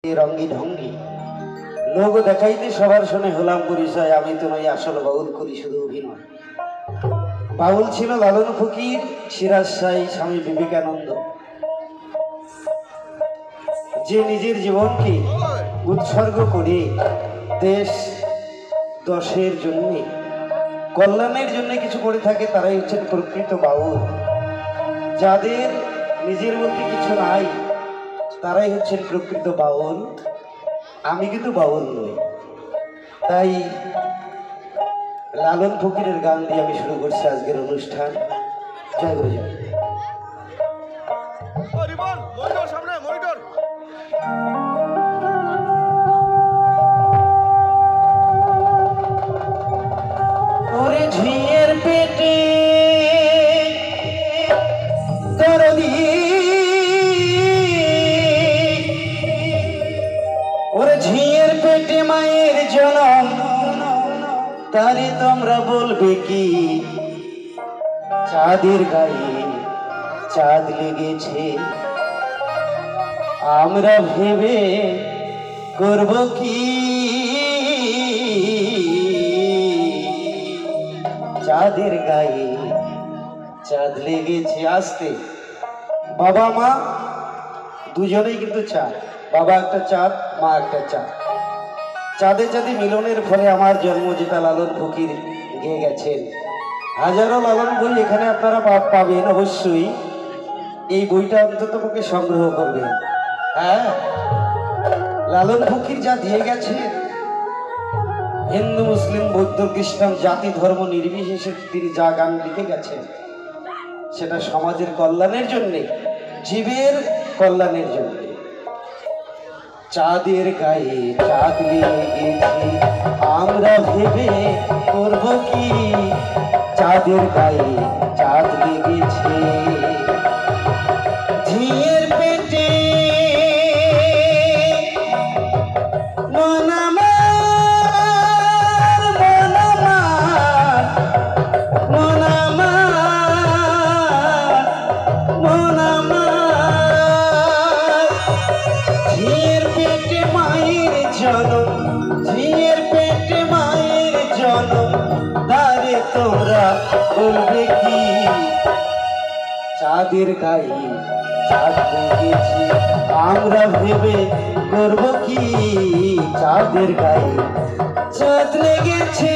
रंगी ढंगी लोक देखाइते सबार शुने हलाम परिचय आमी तो नई आसल बाउल करी शुधु अभिनय। बाउल छिलो लालन फकीर, सिराज शाही, स्वामी विवेकानंद जे निजेर जीवनके उत्सर्ग करे देश दशेर जन्य कल्याणेर जन्य किछु करे थाके ताराई हच्छेन प्रकृत बाउल। जादेर निजेर मধ্যে किछु नाई ताराई हच्छेन प्रकृत बाउल। आमी किन्तु बाउल नई। ताई लालन फकीरेर गान दिये आमी शुरू करछि आजकेर अनुष्ठान। जय गुरु जय। ओरे झिয়ের पेटे दरदी ओरे झिয়ের पेटे मायेर जनम तारे तोमरा बोलबे की चाँदेर गाये चाँद लेगेछे आमरा भेबे करबो की चाँदेर गाये चाँद लेगेछे। आस्ते बाबा मा दुजनेई किन्तु चाँद, बाबा एकटा चाँद मा एकटा चाँद। चाँदे चाँदे मिलनेर फले आमार जन्म जेटा लालन फकीर गेয়ে গেছেন। হাজারো লালন বই এখানে আপনারা পাবেন অবশ্যই। এই বইটা অন্ততপক্ষে সংগ্রহ করবেন। হ্যাঁ, লালন ফকির যা দিয়ে গেছে হিন্দু মুসলিম বৌদ্ধ খ্রিস্টান জাতি ধর্ম নির্বিশেষে তিনি যা গান লিখে গেছেন সেটা সমাজের কল্যাণের জন্য, জীবের কল্যাণের জন্য। চাঁদের গায়ে চাঁদ লেগেছে আমরা ভেবে করব কি চাঁদের গায়ে চাঁদ লেগেছে। ঝিয়ের পেটে মন আমার মন আমার মন আমার মন আমার ঝিয়ের পেটে মায়ের জনম ঝিয়ের পেটে মায়ের জনম তারে তোমরা বলবে কি চাঁদের গায়ে চাঁদ লেগেছে আমরা ভেবে করব কি চাঁদের গায়ে চাঁদ লেগেছে।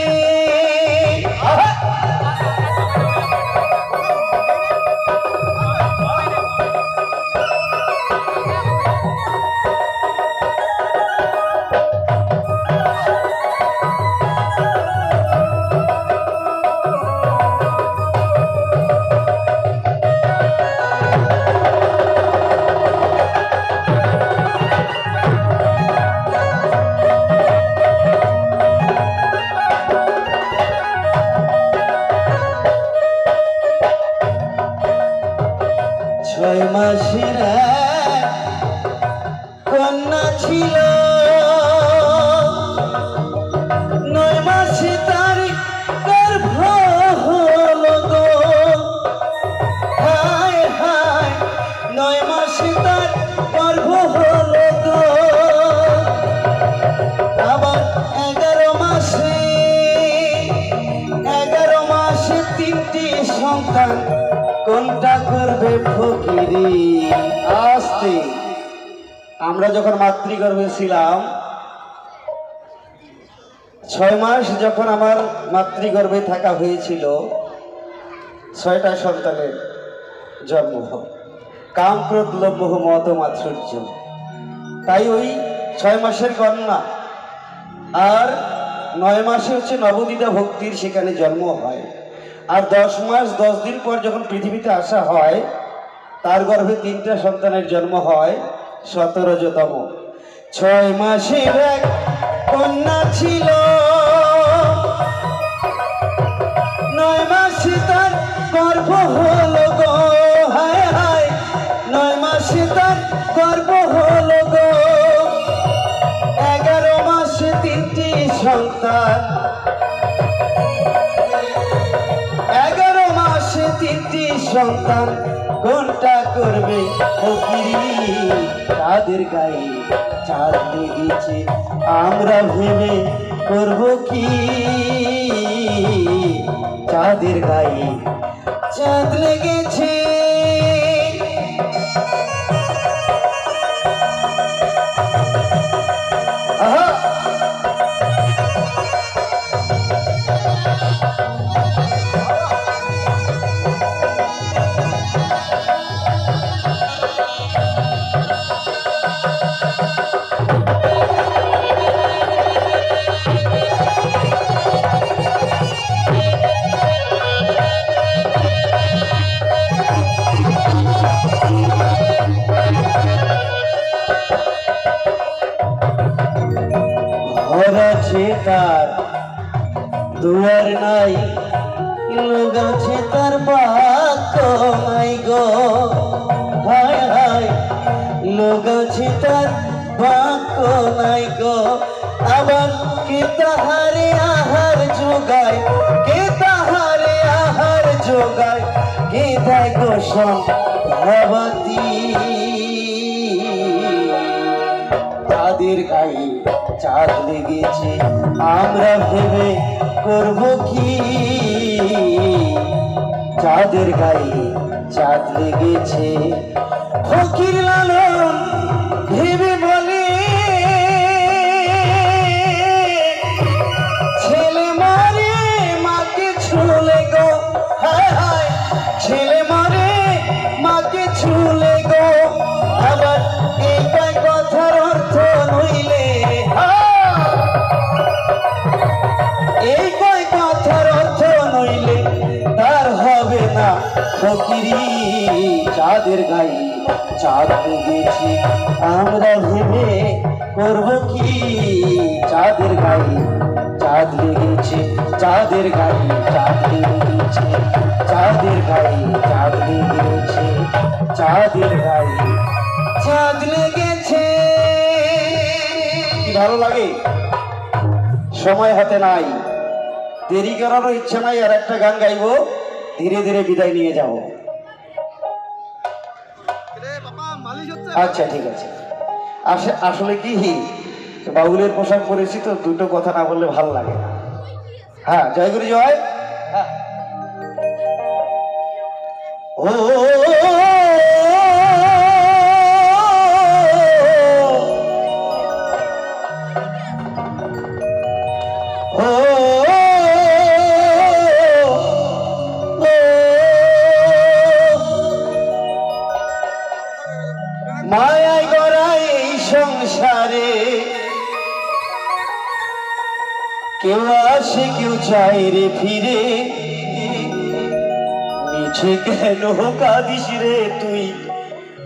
ছয় মাসের কন্যা ছিল, 9 মাসে তার গর্ভ হলো গো। হায় হায় 9 মাসে তার গর্ভ হলো গো। আবার 11 মাসে 3টি সন্তান কোনটা করবে ফকিরি। আস্তে আমরা যখন মাতৃগর্ভে ছিলাম 6 মাস যখন আমার মাতৃগর্ভে থাকা হয়েছিল 6টা সন্তানের জন্ম হয়। কাম ক্রোধ লোভ মোহ মদ মাৎসর্য। তাই ওই 6 মাসের কন্যা আর 9 মাসে হচ্ছে নবদিতা ভক্তির সেখানে জন্ম হয়। আর 10 মাস 10 দিন পর যখন পৃথিবীতে আসা হয় তার গর্ভে 3টা সন্তানের জন্ম হয় 17তম। 6 মাসের এক কন্যা ছিল, 9 মাসে তার গর্ভ হলো গো। হায় হায় 9 মাসে তার গর্ভ হলো গো। 11 মাসে 3টি সন্তান, 11 মাসে 3টি সন্তান কোনটা করবে ফকিরি চাঁদের গায়ে চাঁদ লেগেছে আমরা ভেবে করব কি চাঁদের গায়ে চাঁদ লেগেছে আহা আছে তার দুয়ার নাই লোক আছে তার বাক্য নাই গো হায় হায় লোক আছে তার বাক্য নাই গো আবার কে তাহারে আহার যোগায় কে তাহারে আহার যোগায় কে দেয় গো সম্ভাবতী চাঁদের গায়ে চাঁদ লেগেছে আমরা ভেবে করব কি চাঁদের গায়ে চাঁদ লেগেছে ফকির লালন ভেবে বলে ছেলে মারে মাকে ছুলে গো হায় হায় ছেলে মারে মাকে ছুলে গো আবার এই কথার অর্থ নইলে এই কয় কথার অর্থ নইলে তার হবে না ফকিরি চাঁদের গায়ে চাঁদ লেগেছে আমরা ভেবে করব কি চাঁদের গায়ে চাঁদ লেগেছে চাঁদের গায়ে চাঁদ লেগেছে চাঁদের গায়ে চাঁদ লেগেছে চাঁদের গায়ে চাঁদ লেগেছে কি ভালো লাগে সময় হাতে নাই দেরি করারও ইচ্ছা নাই আর একটা গান গাইবো ধীরে ধীরে বিদায় নিয়ে যাব আচ্ছা ঠিক আছে আসলে কি বাউলের পোশাক পরেছি তো দুটো কথা না বললে ভালো লাগে না হ্যাঁ জয়গুরু জয় ও মায়ায় গড়াই সংসারে কেউ আসে কেউ চায় রে ফিরে মিছে কেন কাঁদিস রে তুই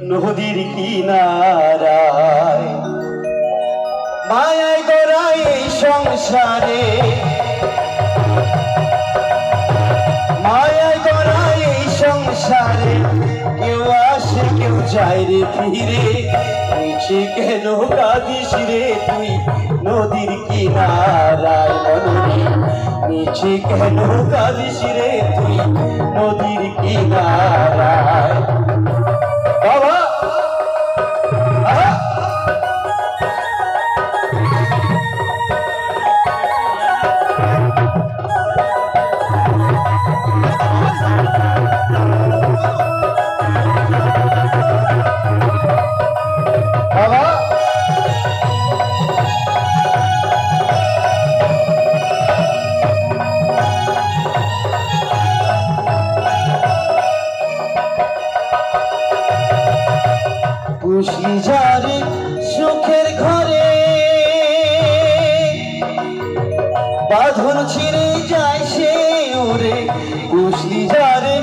নদীর কিনারায় মায়ায় গড়াই সংসারে মায়ায় গড়াই সংসারে কেউ আসে কেউ যায় রে ফিরে মিছে কেন কাঁদিস রে তুই নদীর কিনারায় মনরে মিছে কেন কাঁদিস রে তুই নদীর কিনারায় বাবা খুশি যারে সুখের ঘরে বাঁধন ছিঁড়ে যায় সে ওরে খুশি যারে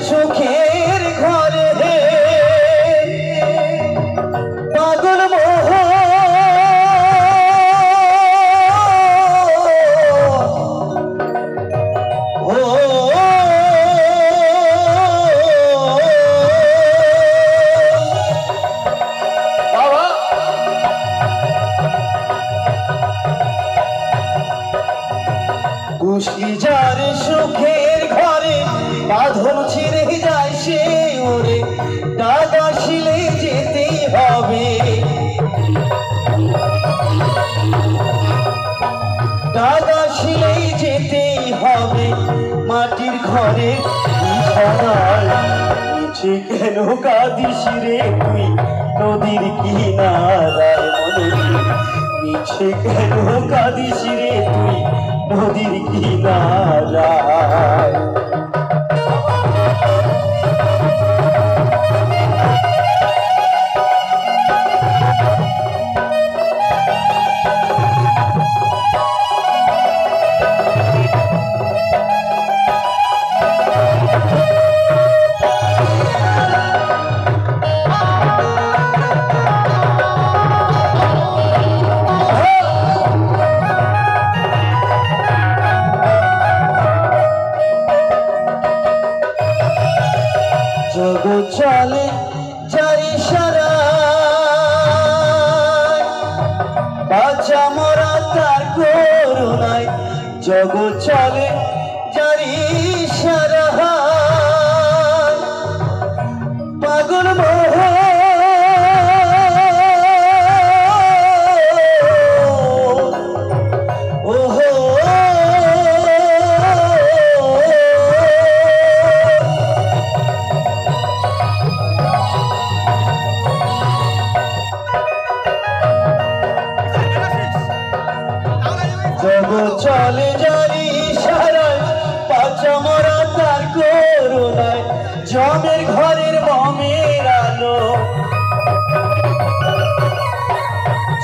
সুখের ঘরে পাগল মোহ খুশি যারে সুখের ঘরে বাঁধন ছিঁড়ে যায় সে ওরে ডাক আসিলে যেতেই হবে হবে মাটির ঘরে বিছানায়। মিছে কেন কাঁদিস রে তুই নদীর কিনারায় মনুরি, মিছে কেন কাঁদিস রে তুই নদীর কিনারায়। জগৎ চলে যার ইশারায়, বাঁচা মরা তার করুণায়। জগৎ চলে যার ইশারায়, পাগল মোহ চলে জানি সারায়, পাচা মরা তার করুণায়। জমের ঘরের মমের আলো,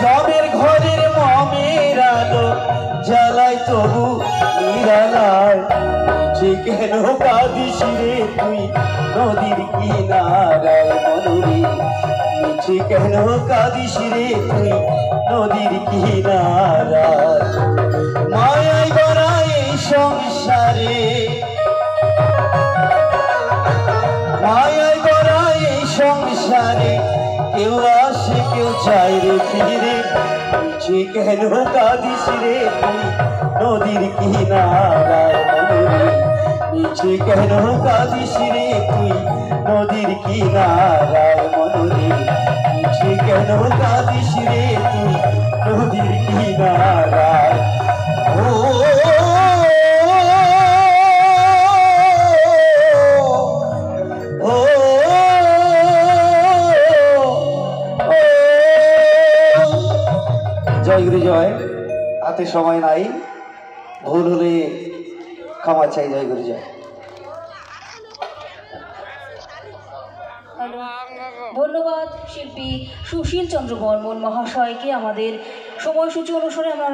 জমের ঘরের মমের আলো জ্বালায় তবু নিরালায়। মিছে কেন কাঁদিস রে তুই নদীর কিনারায় মনুরি, মিছে কেন কাঁদিস রে তুই নদীর কিনারায়। মায়ায় গড়া এই সংসারে, মায়ায় গড়া এই সংসারে, কেউ আসে কেউ চায় রে ফিরে। মিছে কেন কাঁদিস রে তুই নদীর কিনারায় মনুরি, মিছে কেন কাঁদিস রে তুই নদীর কিনারায় মনুরি, মিছে কেন কাঁদিস রে তুই নদীর কিনারায়। জয় গুরু জয়। হাতে সময় নাই, ভুল হলে ক্ষমা চাই। জয় গুরু জয়। ধন্যবাদ শিল্পী সুশীল চন্দ্র বর্মন মহাশয়কে। আমাদের সময়সূচি অনুসারে আমরা